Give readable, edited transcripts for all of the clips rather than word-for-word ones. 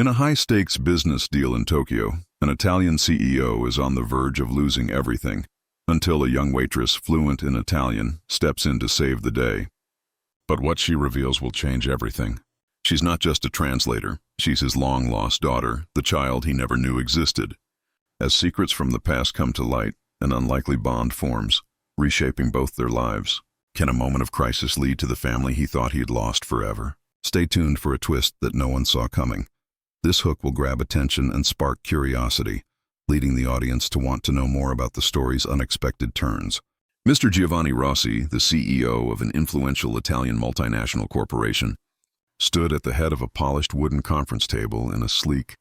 In a high-stakes business deal in Tokyo, an Italian CEO is on the verge of losing everything until a young waitress fluent in Italian steps in to save the day. But what she reveals will change everything. She's not just a translator, she's his long-lost daughter, the child he never knew existed. As secrets from the past come to light, an unlikely bond forms, reshaping both their lives. Can a moment of crisis lead to the family he thought he had lost forever? Stay tuned for a twist that no one saw coming. This hook will grab attention and spark curiosity, leading the audience to want to know more about the story's unexpected turns. Mr. Giovanni Rossi, the CEO of an influential Italian multinational corporation, stood at the head of a polished wooden conference table in a sleek,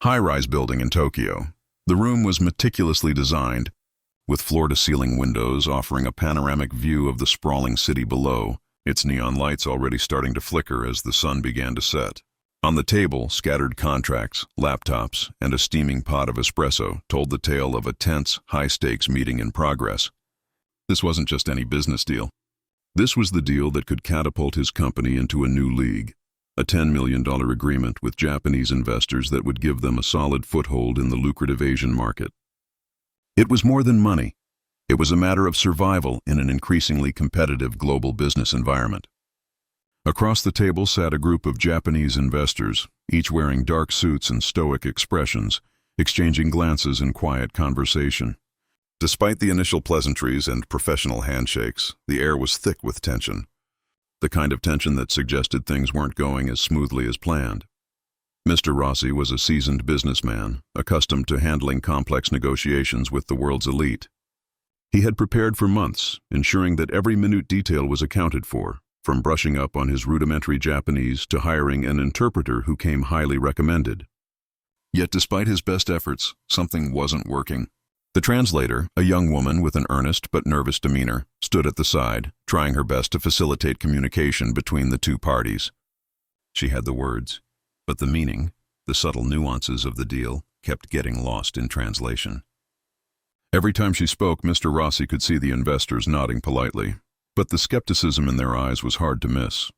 high-rise building in Tokyo. The room was meticulously designed, with floor-to-ceiling windows offering a panoramic view of the sprawling city below, its neon lights already starting to flicker as the sun began to set. On the table, scattered contracts, laptops, and a steaming pot of espresso told the tale of a tense, high-stakes meeting in progress. This wasn't just any business deal. This was the deal that could catapult his company into a new league, a $10 million agreement with Japanese investors that would give them a solid foothold in the lucrative Asian market. It was more than money. It was a matter of survival in an increasingly competitive global business environment. Across the table sat a group of Japanese investors, each wearing dark suits and stoic expressions, exchanging glances in quiet conversation. Despite the initial pleasantries and professional handshakes, the air was thick with tension. The kind of tension that suggested things weren't going as smoothly as planned. Mr. Rossi was a seasoned businessman, accustomed to handling complex negotiations with the world's elite. He had prepared for months, ensuring that every minute detail was accounted for, from brushing up on his rudimentary Japanese to hiring an interpreter who came highly recommended. Yet despite his best efforts, something wasn't working. The translator, a young woman with an earnest but nervous demeanor, stood at the side, trying her best to facilitate communication between the two parties. She had the words, but the meaning, the subtle nuances of the deal, kept getting lost in translation. Every time she spoke, Mr. Rossi could see the investors nodding politely, but the skepticism in their eyes was hard to miss.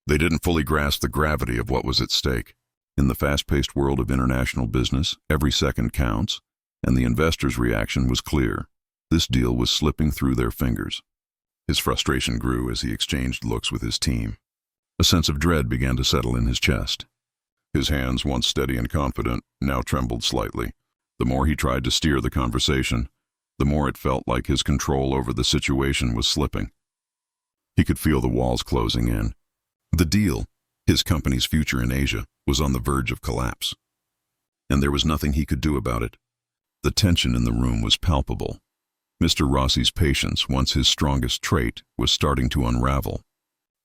They didn't fully grasp the gravity of what was at stake. In the fast-paced world of international business, every second counts, and the investors' reaction was clear. This deal was slipping through their fingers. His frustration grew as he exchanged looks with his team. A sense of dread began to settle in his chest. His hands, once steady and confident, now trembled slightly. The more he tried to steer the conversation, the more it felt like his control over the situation was slipping. He could feel the walls closing in. The deal, his company's future in Asia, was on the verge of collapse. And there was nothing he could do about it. The tension in the room was palpable. Mr. Rossi's patience, once his strongest trait, was starting to unravel.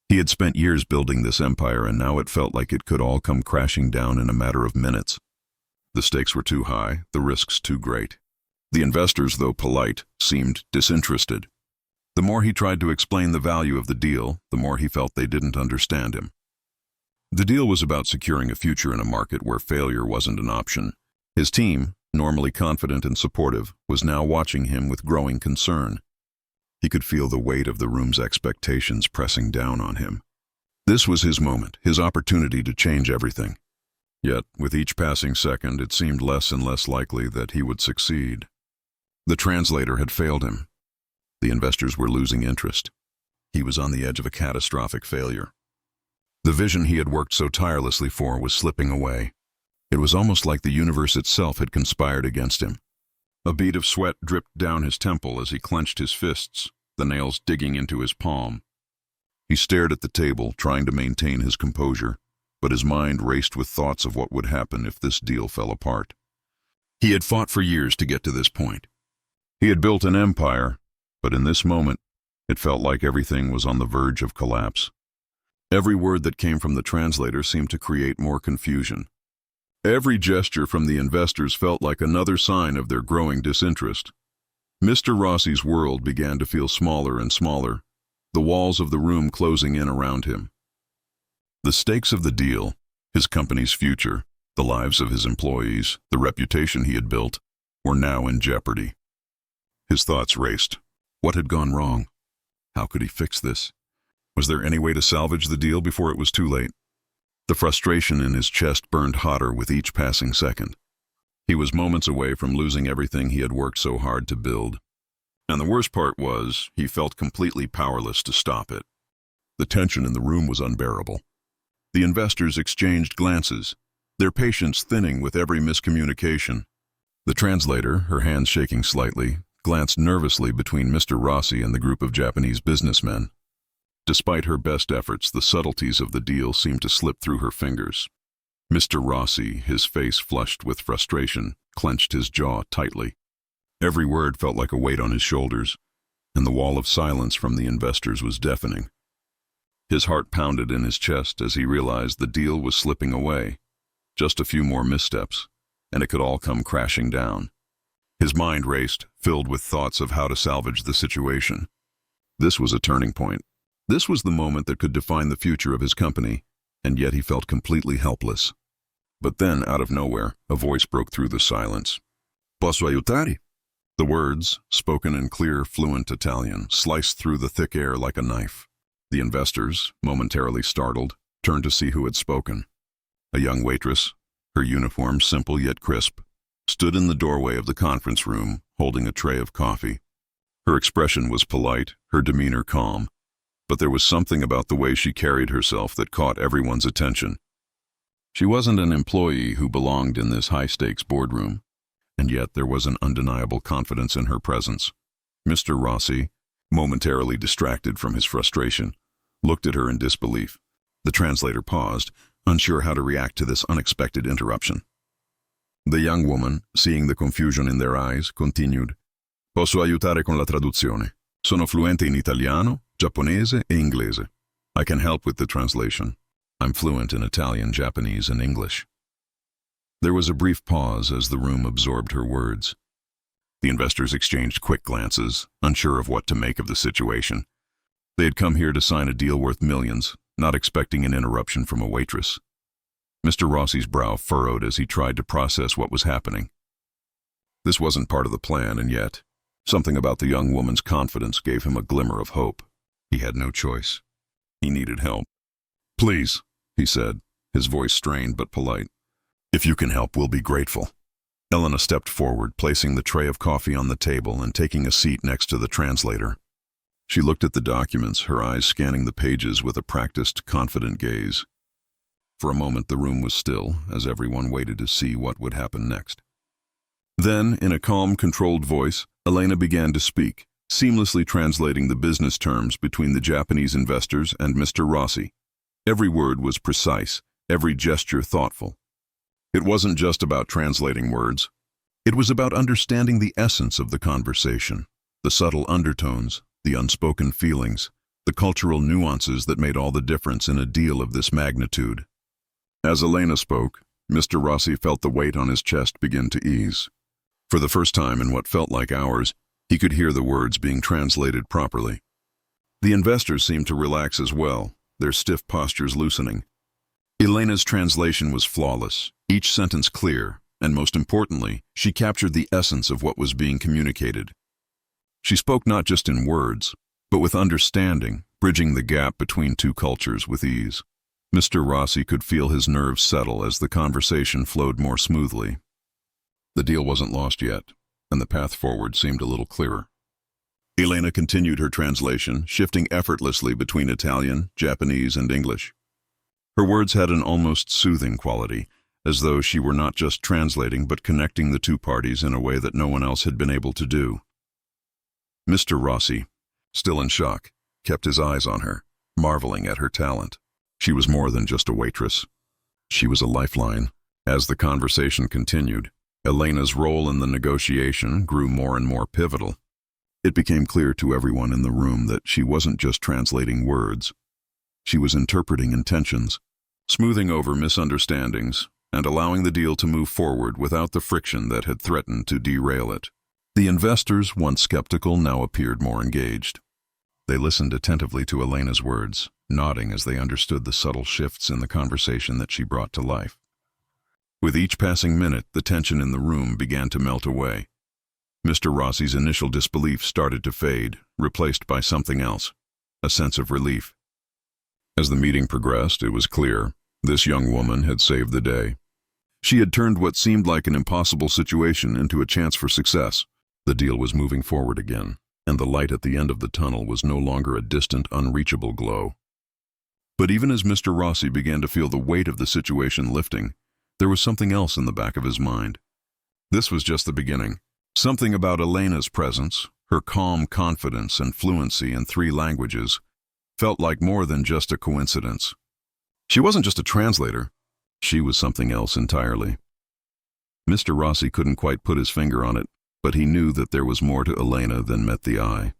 He had spent years building this empire, and now it felt like it could all come crashing down in a matter of minutes. The stakes were too high, the risks too great. The investors, though polite, seemed disinterested. The more he tried to explain the value of the deal, the more he felt they didn't understand him. The deal was about securing a future in a market where failure wasn't an option. His team, normally confident and supportive, was now watching him with growing concern. He could feel the weight of the room's expectations pressing down on him. This was his moment, his opportunity to change everything. Yet, with each passing second, it seemed less and less likely that he would succeed. The translator had failed him. The investors were losing interest. He was on the edge of a catastrophic failure. The vision he had worked so tirelessly for was slipping away. It was almost like the universe itself had conspired against him. A bead of sweat dripped down his temple as he clenched his fists, the nails digging into his palm. He stared at the table, trying to maintain his composure, but his mind raced with thoughts of what would happen if this deal fell apart. He had fought for years to get to this point. He had built an empire, but in this moment, it felt like everything was on the verge of collapse. Every word that came from the translator seemed to create more confusion. Every gesture from the investors felt like another sign of their growing disinterest. Mr. Rossi's world began to feel smaller and smaller, the walls of the room closing in around him. The stakes of the deal, his company's future, the lives of his employees, the reputation he had built, were now in jeopardy. His thoughts raced. What had gone wrong? How could he fix this? Was there any way to salvage the deal before it was too late? The frustration in his chest burned hotter with each passing second. He was moments away from losing everything he had worked so hard to build. And the worst part was, he felt completely powerless to stop it. The tension in the room was unbearable. The investors exchanged glances, their patience thinning with every miscommunication. The translator, her hands shaking slightly, glanced nervously between Mr. Rossi and the group of Japanese businessmen. Despite her best efforts, the subtleties of the deal seemed to slip through her fingers. Mr. Rossi, his face flushed with frustration, clenched his jaw tightly. Every word felt like a weight on his shoulders, and the wall of silence from the investors was deafening. His heart pounded in his chest as he realized the deal was slipping away. Just a few more missteps, and it could all come crashing down. His mind raced, filled with thoughts of how to salvage the situation. This was a turning point. This was the moment that could define the future of his company, and yet he felt completely helpless. But then, out of nowhere, a voice broke through the silence. Posso aiutare? The words, spoken in clear, fluent Italian, sliced through the thick air like a knife. The investors, momentarily startled, turned to see who had spoken. A young waitress, her uniform simple yet crisp, stood in the doorway of the conference room, holding a tray of coffee. Her expression was polite, her demeanor calm, but there was something about the way she carried herself that caught everyone's attention. She wasn't an employee who belonged in this high-stakes boardroom, and yet there was an undeniable confidence in her presence. Mr. Rossi, momentarily distracted from his frustration, looked at her in disbelief. The translator paused, unsure how to react to this unexpected interruption. The young woman, seeing the confusion in their eyes, continued, Posso aiutare con la traduzione. Sono fluente in italiano, giapponese e inglese. I can help with the translation. I'm fluent in Italian, Japanese, and English. There was a brief pause as the room absorbed her words. The investors exchanged quick glances, unsure of what to make of the situation. They had come here to sign a deal worth millions, not expecting an interruption from a waitress. Mr. Rossi's brow furrowed as he tried to process what was happening. This wasn't part of the plan, and yet, something about the young woman's confidence gave him a glimmer of hope. He had no choice. He needed help. Please, he said, his voice strained but polite. If you can help, we'll be grateful. Elena stepped forward, placing the tray of coffee on the table and taking a seat next to the translator. She looked at the documents, her eyes scanning the pages with a practiced, confident gaze. For a moment the room was still, as everyone waited to see what would happen next. Then, in a calm, controlled voice, Elena began to speak, seamlessly translating the business terms between the Japanese investors and Mr. Rossi. Every word was precise, every gesture thoughtful. It wasn't just about translating words. It was about understanding the essence of the conversation, the subtle undertones, the unspoken feelings, the cultural nuances that made all the difference in a deal of this magnitude. As Elena spoke, Mr. Rossi felt the weight on his chest begin to ease. For the first time in what felt like hours, he could hear the words being translated properly. The investors seemed to relax as well, their stiff postures loosening. Elena's translation was flawless, each sentence clear, and most importantly, she captured the essence of what was being communicated. She spoke not just in words, but with understanding, bridging the gap between two cultures with ease. Mr. Rossi could feel his nerves settle as the conversation flowed more smoothly. The deal wasn't lost yet, and the path forward seemed a little clearer. Elena continued her translation, shifting effortlessly between Italian, Japanese, and English. Her words had an almost soothing quality, as though she were not just translating but connecting the two parties in a way that no one else had been able to do. Mr. Rossi, still in shock, kept his eyes on her, marveling at her talent. She was more than just a waitress. She was a lifeline. As the conversation continued, Elena's role in the negotiation grew more and more pivotal. It became clear to everyone in the room that she wasn't just translating words. She was interpreting intentions, smoothing over misunderstandings, and allowing the deal to move forward without the friction that had threatened to derail it. The investors, once skeptical, now appeared more engaged. They listened attentively to Elena's words, nodding as they understood the subtle shifts in the conversation that she brought to life. With each passing minute, the tension in the room began to melt away. Mr. Rossi's initial disbelief started to fade, replaced by something else, a sense of relief. As the meeting progressed, it was clear This young woman had saved the day. She had turned what seemed like an impossible situation into a chance for success. The deal was moving forward again, and the light at the end of the tunnel was no longer a distant, unreachable glow. But even as Mr. Rossi began to feel the weight of the situation lifting, there was something else in the back of his mind. This was just the beginning. Something about Elena's presence, her calm confidence and fluency in 3 languages, felt like more than just a coincidence. She wasn't just a translator. She was something else entirely. Mr. Rossi couldn't quite put his finger on it, but he knew that there was more to Elena than met the eye.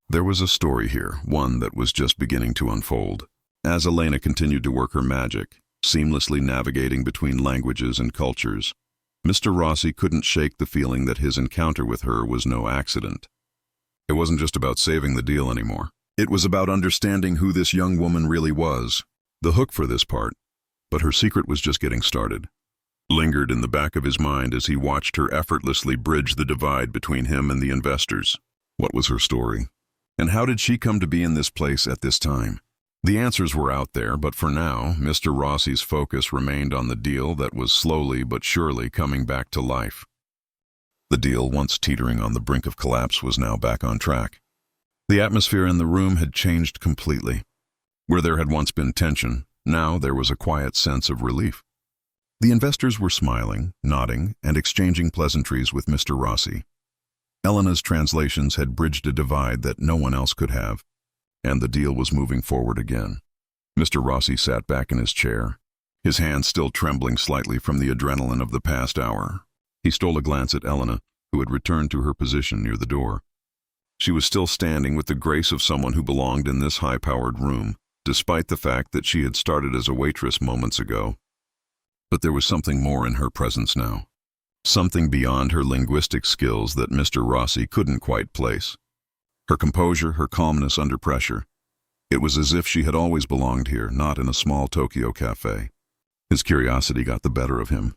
There was a story here, one that was just beginning to unfold. As Elena continued to work her magic, seamlessly navigating between languages and cultures, Mr. Rossi couldn't shake the feeling that his encounter with her was no accident. It wasn't just about saving the deal anymore. It was about understanding who this young woman really was. The hook for this part, but her secret was just getting started, lingered in the back of his mind as he watched her effortlessly bridge the divide between him and the investors. What was her story? And how did she come to be in this place at this time? The answers were out there, but for now, Mr. Rossi's focus remained on the deal that was slowly but surely coming back to life. The deal, once teetering on the brink of collapse, was now back on track. The atmosphere in the room had changed completely. Where there had once been tension, now there was a quiet sense of relief. The investors were smiling, nodding, and exchanging pleasantries with Mr. Rossi. Elena's translations had bridged a divide that no one else could have, and the deal was moving forward again. Mr. Rossi sat back in his chair, his hands still trembling slightly from the adrenaline of the past hour. He stole a glance at Elena, who had returned to her position near the door. She was still standing with the grace of someone who belonged in this high-powered room, despite the fact that she had started as a waitress moments ago. But there was something more in her presence now. Something beyond her linguistic skills that Mr. Rossi couldn't quite place. Her composure, her calmness under pressure. It was as if she had always belonged here, not in a small Tokyo cafe. His curiosity got the better of him.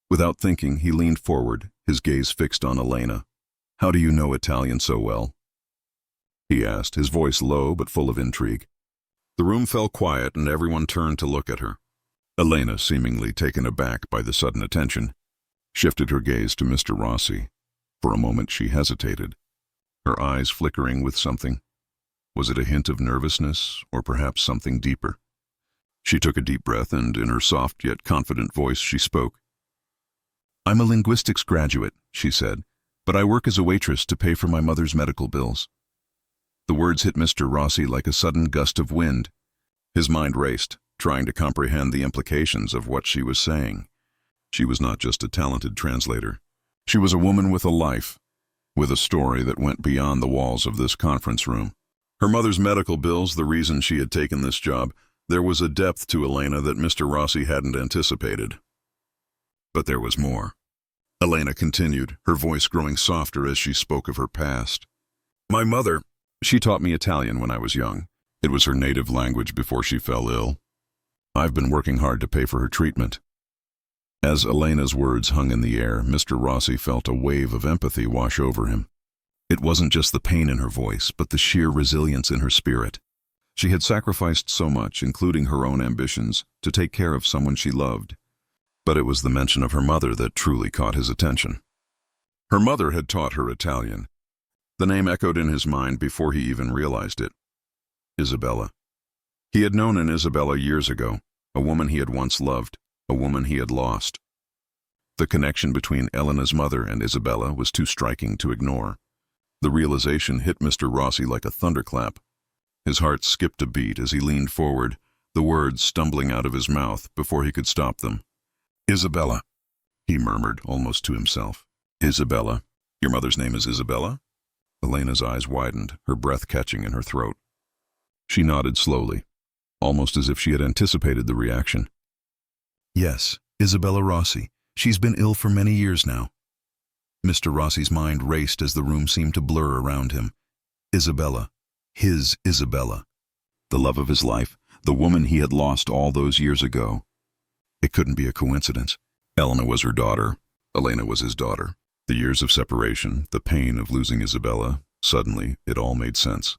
Without thinking, he leaned forward, his gaze fixed on Elena. "How do you know Italian so well?" he asked, his voice low but full of intrigue. The room fell quiet and everyone turned to look at her. Elena, seemingly taken aback by the sudden attention, shifted her gaze to Mr. Rossi. For a moment she hesitated, her eyes flickering with something. Was it a hint of nervousness, or perhaps something deeper? She took a deep breath and, in her soft yet confident voice, she spoke. "I'm a linguistics graduate," she said, "but I work as a waitress to pay for my mother's medical bills." The words hit Mr. Rossi like a sudden gust of wind. His mind raced, trying to comprehend the implications of what she was saying. She was not just a talented translator. She was a woman with a life, with a story that went beyond the walls of this conference room. Her mother's medical bills, the reason she had taken this job, there was a depth to Elena that Mr. Rossi hadn't anticipated. But there was more. Elena continued, her voice growing softer as she spoke of her past. "My mother, she taught me Italian when I was young. It was her native language before she fell ill. I've been working hard to pay for her treatment." As Elena's words hung in the air, Mr. Rossi felt a wave of empathy wash over him. It wasn't just the pain in her voice, but the sheer resilience in her spirit. She had sacrificed so much, including her own ambitions, to take care of someone she loved. But it was the mention of her mother that truly caught his attention. Her mother had taught her Italian. The name echoed in his mind before he even realized it. Isabella. He had known an Isabella years ago, a woman he had once loved, a woman he had lost. The connection between Elena's mother and Isabella was too striking to ignore. The realization hit Mr. Rossi like a thunderclap. His heart skipped a beat as he leaned forward, the words stumbling out of his mouth before he could stop them. "Isabella," he murmured, almost to himself. "Isabella? Your mother's name is Isabella?" Elena's eyes widened, her breath catching in her throat. She nodded slowly, almost as if she had anticipated the reaction. "Yes, Isabella Rossi. She's been ill for many years now." Mr. Rossi's mind raced as the room seemed to blur around him. Isabella. His Isabella. The love of his life, the woman he had lost all those years ago. It couldn't be a coincidence. Elena was her daughter. Elena was his daughter. The years of separation, the pain of losing Isabella, suddenly it all made sense.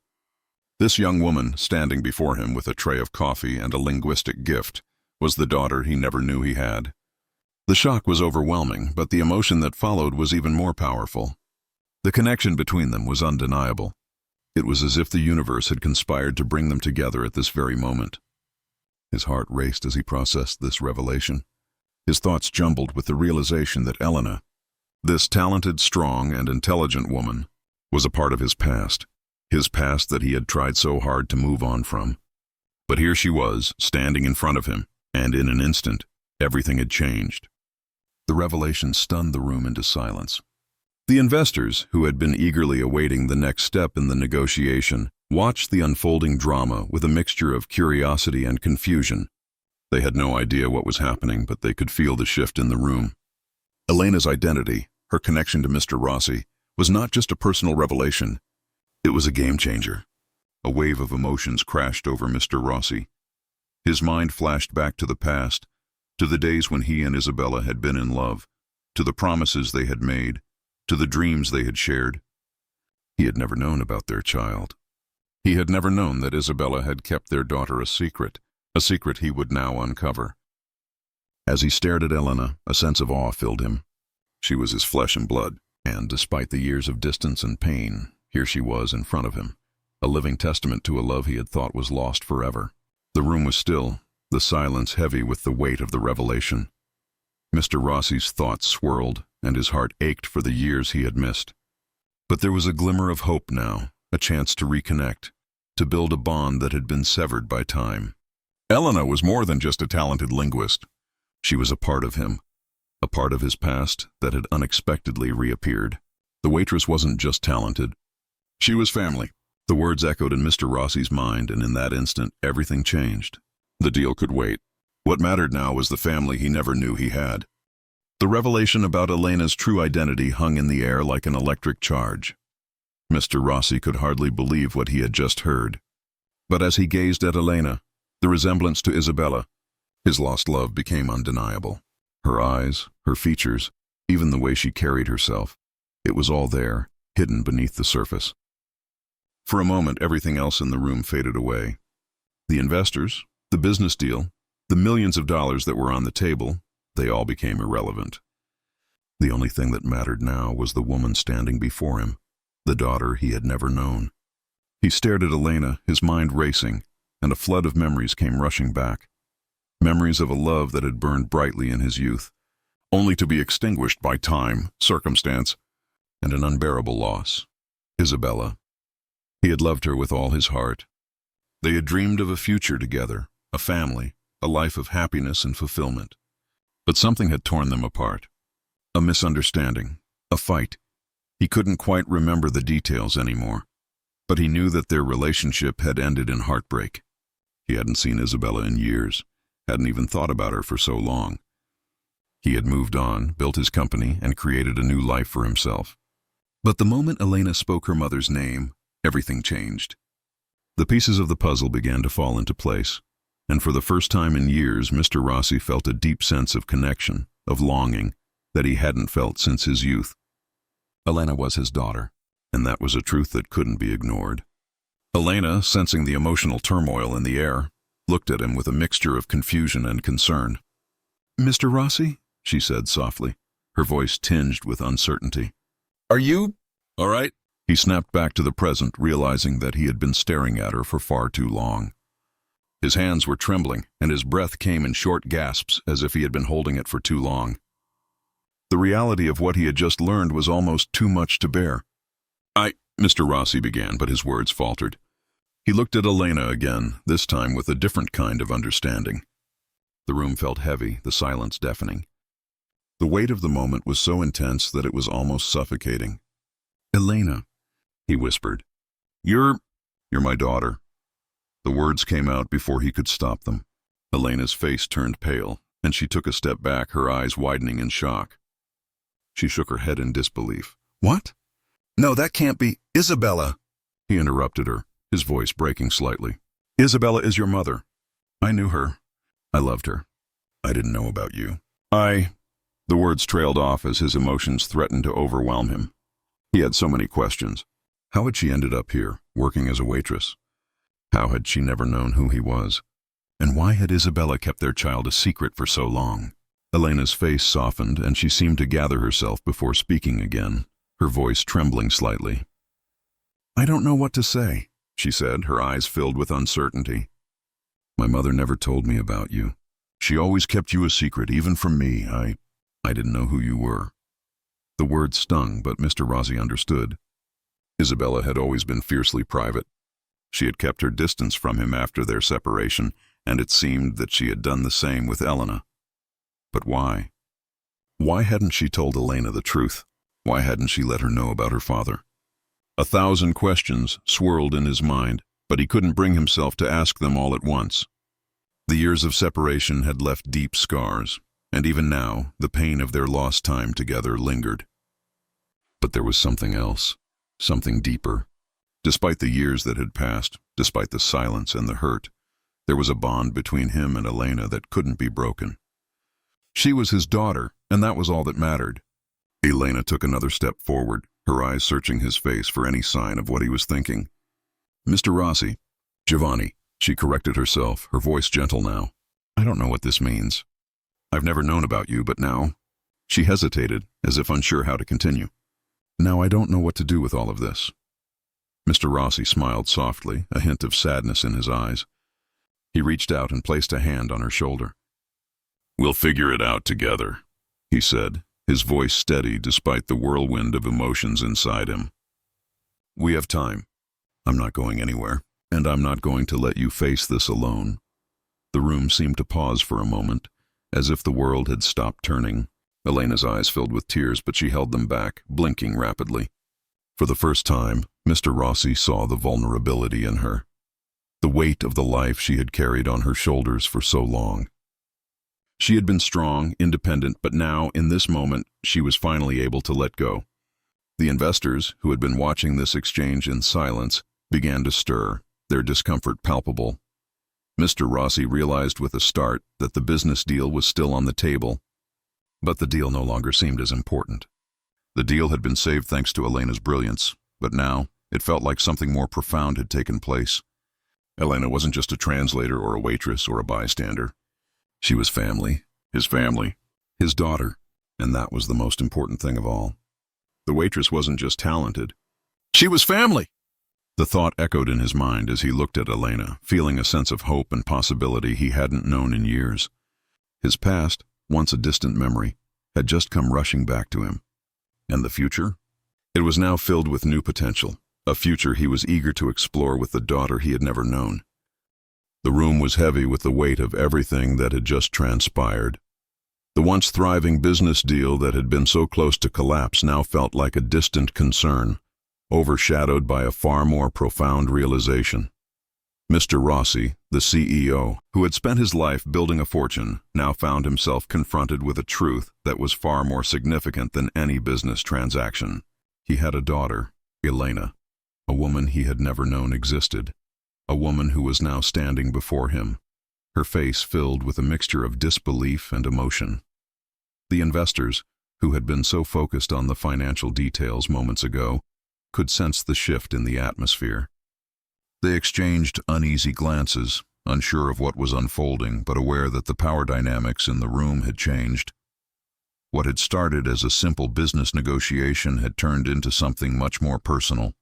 This young woman, standing before him with a tray of coffee and a linguistic gift, was the daughter he never knew he had. The shock was overwhelming, but the emotion that followed was even more powerful. The connection between them was undeniable. It was as if the universe had conspired to bring them together at this very moment. His heart raced as he processed this revelation. His thoughts jumbled with the realization that Elena, this talented, strong, and intelligent woman, was a part of his past that he had tried so hard to move on from. But here she was, standing in front of him, and in an instant, everything had changed. The revelation stunned the room into silence. The investors, who had been eagerly awaiting the next step in the negotiation, watched the unfolding drama with a mixture of curiosity and confusion. They had no idea what was happening, but they could feel the shift in the room. Elena's identity, her connection to Mr. Rossi, was not just a personal revelation. It was a game-changer. A wave of emotions crashed over Mr. Rossi. His mind flashed back to the past, to the days when he and Isabella had been in love, to the promises they had made, to the dreams they had shared. He had never known about their child. He had never known that Isabella had kept their daughter a secret he would now uncover. As he stared at Elena, a sense of awe filled him. She was his flesh and blood, and despite the years of distance and pain, here she was in front of him, a living testament to a love he had thought was lost forever. The room was still, the silence heavy with the weight of the revelation. Mr. Rossi's thoughts swirled, and his heart ached for the years he had missed. But there was a glimmer of hope now, a chance to reconnect, to build a bond that had been severed by time. Elena was more than just a talented linguist. She was a part of him, a part of his past that had unexpectedly reappeared. The waitress wasn't just talented. She was family. The words echoed in Mr. Rossi's mind, and in that instant, everything changed. The deal could wait. What mattered now was the family he never knew he had. The revelation about Elena's true identity hung in the air like an electric charge. Mr. Rossi could hardly believe what he had just heard. But as he gazed at Elena, the resemblance to Isabella, his lost love became undeniable. Her eyes, her features, even the way she carried herself, it was all there, hidden beneath the surface. For a moment, everything else in the room faded away. The investors, the business deal, the millions of dollars that were on the table, they all became irrelevant. The only thing that mattered now was the woman standing before him, the daughter he had never known. He stared at Elena, his mind racing, and a flood of memories came rushing back. Memories of a love that had burned brightly in his youth, only to be extinguished by time, circumstance, and an unbearable loss. Isabella. He had loved her with all his heart. They had dreamed of a future together, a family, a life of happiness and fulfillment. But something had torn them apart. A misunderstanding, a fight. He couldn't quite remember the details anymore, but he knew that their relationship had ended in heartbreak. He hadn't seen Isabella in years, hadn't even thought about her for so long. He had moved on, built his company, and created a new life for himself. But the moment Elena spoke her mother's name, everything changed. The pieces of the puzzle began to fall into place, and for the first time in years, Mr. Rossi felt a deep sense of connection, of longing, that he hadn't felt since his youth. Elena was his daughter, and that was a truth that couldn't be ignored. Elena, sensing the emotional turmoil in the air, looked at him with a mixture of confusion and concern. "Mr. Rossi?" she said softly, her voice tinged with uncertainty. "Are you all right?" He snapped back to the present, realizing that he had been staring at her for far too long. His hands were trembling, and his breath came in short gasps as if he had been holding it for too long. The reality of what he had just learned was almost too much to bear. Mr. Rossi began, but his words faltered. He looked at Elena again, this time with a different kind of understanding. The room felt heavy, the silence deafening. The weight of the moment was so intense that it was almost suffocating. "Elena," he whispered. You're my daughter." The words came out before he could stop them. Elena's face turned pale, and she took a step back, her eyes widening in shock. She shook her head in disbelief. "What? No, that can't be Isabella!" He interrupted her, his voice breaking slightly. "Isabella is your mother. I knew her. I loved her. I didn't know about you." The words trailed off as his emotions threatened to overwhelm him. He had so many questions. How had she ended up here, working as a waitress? How had she never known who he was? And why had Isabella kept their child a secret for so long? Elena's face softened, and she seemed to gather herself before speaking again, her voice trembling slightly. "I don't know what to say," she said, her eyes filled with uncertainty. "My mother never told me about you. She always kept you a secret, even from me. I didn't know who you were." The words stung, but Mr. Rossi understood. Isabella had always been fiercely private. She had kept her distance from him after their separation, and it seemed that she had done the same with Elena. But why? Why hadn't she told Elena the truth? Why hadn't she let her know about her father? 1,000 questions swirled in his mind, but he couldn't bring himself to ask them all at once. The years of separation had left deep scars, and even now, the pain of their lost time together lingered. But there was something else, something deeper. Despite the years that had passed, despite the silence and the hurt, there was a bond between him and Elena that couldn't be broken. She was his daughter, and that was all that mattered. Elena took another step forward, her eyes searching his face for any sign of what he was thinking. "Mr. Rossi, Giovanni," she corrected herself, her voice gentle now. "I don't know what this means. I've never known about you, but now—" She hesitated, as if unsure how to continue. "Now I don't know what to do with all of this." Mr. Rossi smiled softly, a hint of sadness in his eyes. He reached out and placed a hand on her shoulder. "We'll figure it out together," he said, his voice steady despite the whirlwind of emotions inside him. "We have time. I'm not going anywhere, and I'm not going to let you face this alone." The room seemed to pause for a moment, as if the world had stopped turning. Elena's eyes filled with tears, but she held them back, blinking rapidly. For the first time, Mr. Rossi saw the vulnerability in her, the weight of the life she had carried on her shoulders for so long. She had been strong, independent, but now, in this moment, she was finally able to let go. The investors, who had been watching this exchange in silence, began to stir, their discomfort palpable. Mr. Rossi realized with a start that the business deal was still on the table, but the deal no longer seemed as important. The deal had been saved thanks to Elena's brilliance, but now it felt like something more profound had taken place. Elena wasn't just a translator or a waitress or a bystander. She was family, his daughter, and that was the most important thing of all. The waitress wasn't just talented. She was family! The thought echoed in his mind as he looked at Elena, feeling a sense of hope and possibility he hadn't known in years. His past, once a distant memory, had just come rushing back to him. And the future? It was now filled with new potential, a future he was eager to explore with the daughter he had never known. The room was heavy with the weight of everything that had just transpired. The once thriving business deal that had been so close to collapse now felt like a distant concern, overshadowed by a far more profound realization. Mr. Rossi, the CEO, who had spent his life building a fortune, now found himself confronted with a truth that was far more significant than any business transaction. He had a daughter, Elena, a woman he had never known existed, a woman who was now standing before him, her face filled with a mixture of disbelief and emotion. The investors, who had been so focused on the financial details moments ago, could sense the shift in the atmosphere. They exchanged uneasy glances, unsure of what was unfolding, but aware that the power dynamics in the room had changed. What had started as a simple business negotiation had turned into something much more personal.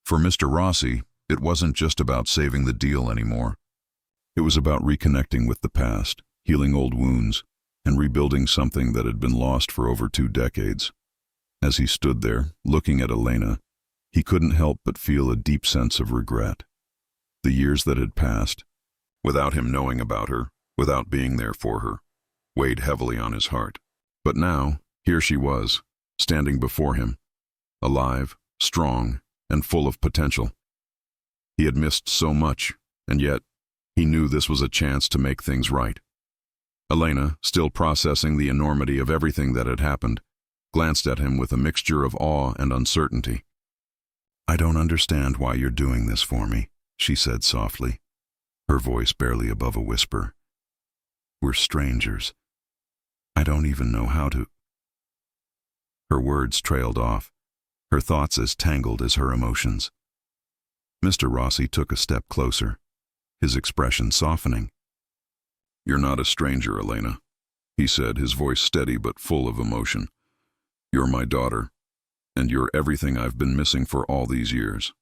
For Mr. Rossi, it wasn't just about saving the deal anymore. It was about reconnecting with the past, healing old wounds, and rebuilding something that had been lost for over 2 decades. As he stood there, looking at Elena, he couldn't help but feel a deep sense of regret. The years that had passed, without him knowing about her, without being there for her, weighed heavily on his heart. But now, here she was, standing before him, alive, strong, and full of potential. He had missed so much, and yet, he knew this was a chance to make things right. Elena, still processing the enormity of everything that had happened, glanced at him with a mixture of awe and uncertainty. "I don't understand why you're doing this for me," she said softly, her voice barely above a whisper. "We're strangers. I don't even know how to—" Her words trailed off, her thoughts as tangled as her emotions. Mr. Rossi took a step closer, his expression softening. "You're not a stranger, Elena," he said, his voice steady but full of emotion. "You're my daughter, and you're everything I've been missing for all these years."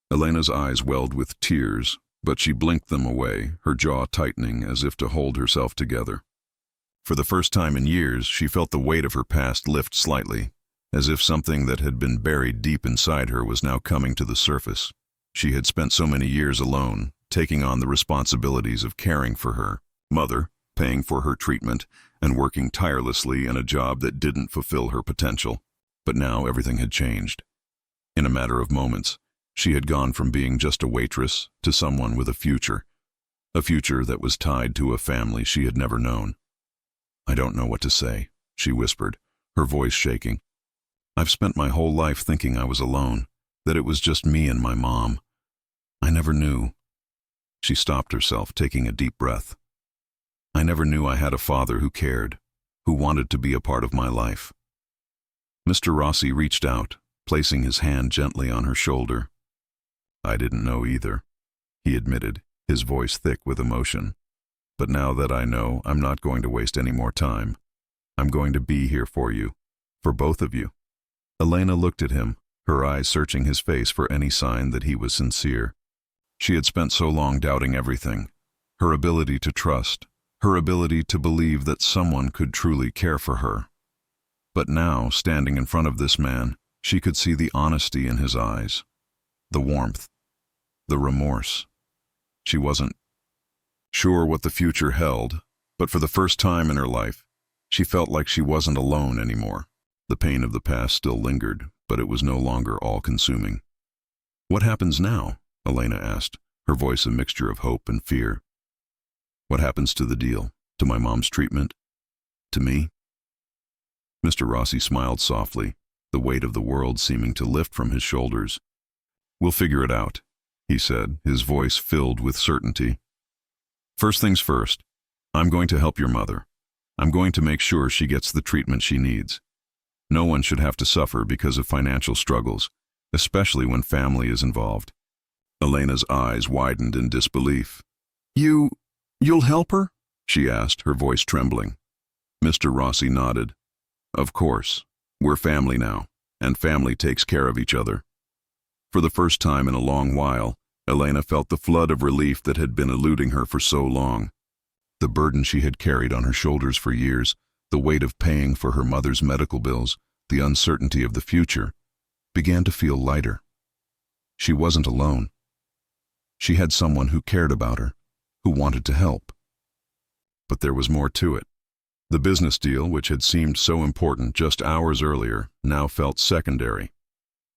Elena's eyes welled with tears, but she blinked them away, her jaw tightening as if to hold herself together. For the first time in years, she felt the weight of her past lift slightly, as if something that had been buried deep inside her was now coming to the surface. She had spent so many years alone, taking on the responsibilities of caring for her mother, paying for her treatment, and working tirelessly in a job that didn't fulfill her potential. But now everything had changed. In a matter of moments, she had gone from being just a waitress to someone with a future that was tied to a family she had never known. "I don't know what to say," she whispered, her voice shaking. "I've spent my whole life thinking I was alone, that it was just me and my mom. I never knew." She stopped herself, taking a deep breath. "I never knew I had a father who cared, who wanted to be a part of my life." Mr. Rossi reached out, placing his hand gently on her shoulder. "I didn't know either," he admitted, his voice thick with emotion. "But now that I know, I'm not going to waste any more time. I'm going to be here for you, for both of you." Elena looked at him, her eyes searching his face for any sign that he was sincere. She had spent so long doubting everything, her ability to trust, her ability to believe that someone could truly care for her. But now, standing in front of this man, she could see the honesty in his eyes, the warmth, the remorse. She wasn't sure what the future held, but for the first time in her life, she felt like she wasn't alone anymore. The pain of the past still lingered, but it was no longer all-consuming. "What happens now?" Elena asked, her voice a mixture of hope and fear. "What happens to the deal? To my mom's treatment? To me?" Mr. Rossi smiled softly, the weight of the world seeming to lift from his shoulders. "We'll figure it out," he said, his voice filled with certainty. "First things first, I'm going to help your mother. I'm going to make sure she gets the treatment she needs. No one should have to suffer because of financial struggles, especially when family is involved." Elena's eyes widened in disbelief. You'll help her?" she asked, her voice trembling. Mr. Rossi nodded. "Of course. We're family now, and family takes care of each other." For the first time in a long while, Elena felt the flood of relief that had been eluding her for so long. The burden she had carried on her shoulders for years, the weight of paying for her mother's medical bills, the uncertainty of the future, began to feel lighter. She wasn't alone. She had someone who cared about her, who wanted to help. But there was more to it. The business deal, which had seemed so important just hours earlier, now felt secondary.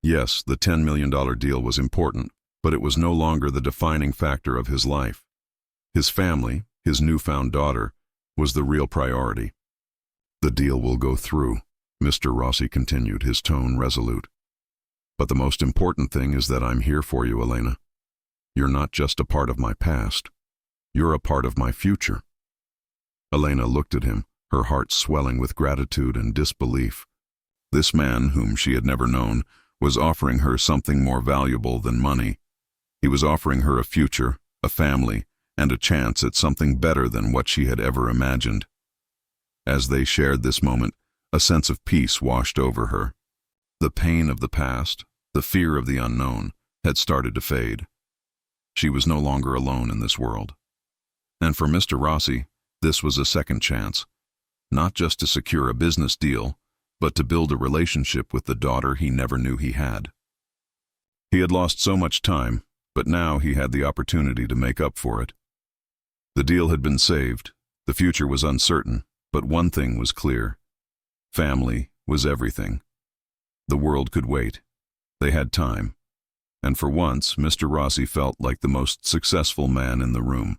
Yes, the $10 million deal was important, but it was no longer the defining factor of his life. His family, his newfound daughter, was the real priority. "The deal will go through," Mr. Rossi continued, his tone resolute. "But the most important thing is that I'm here for you, Elena. You're not just a part of my past. You're a part of my future." Elena looked at him, her heart swelling with gratitude and disbelief. This man, whom she had never known, was offering her something more valuable than money. He was offering her a future, a family, and a chance at something better than what she had ever imagined. As they shared this moment, a sense of peace washed over her. The pain of the past, the fear of the unknown, had started to fade. She was no longer alone in this world. And for Mr. Rossi, this was a second chance, not just to secure a business deal, but to build a relationship with the daughter he never knew he had. He had lost so much time, but now he had the opportunity to make up for it. The deal had been saved, the future was uncertain, but one thing was clear. Family was everything. The world could wait. They had time. And for once, Mr. Rossi felt like the most successful man in the room.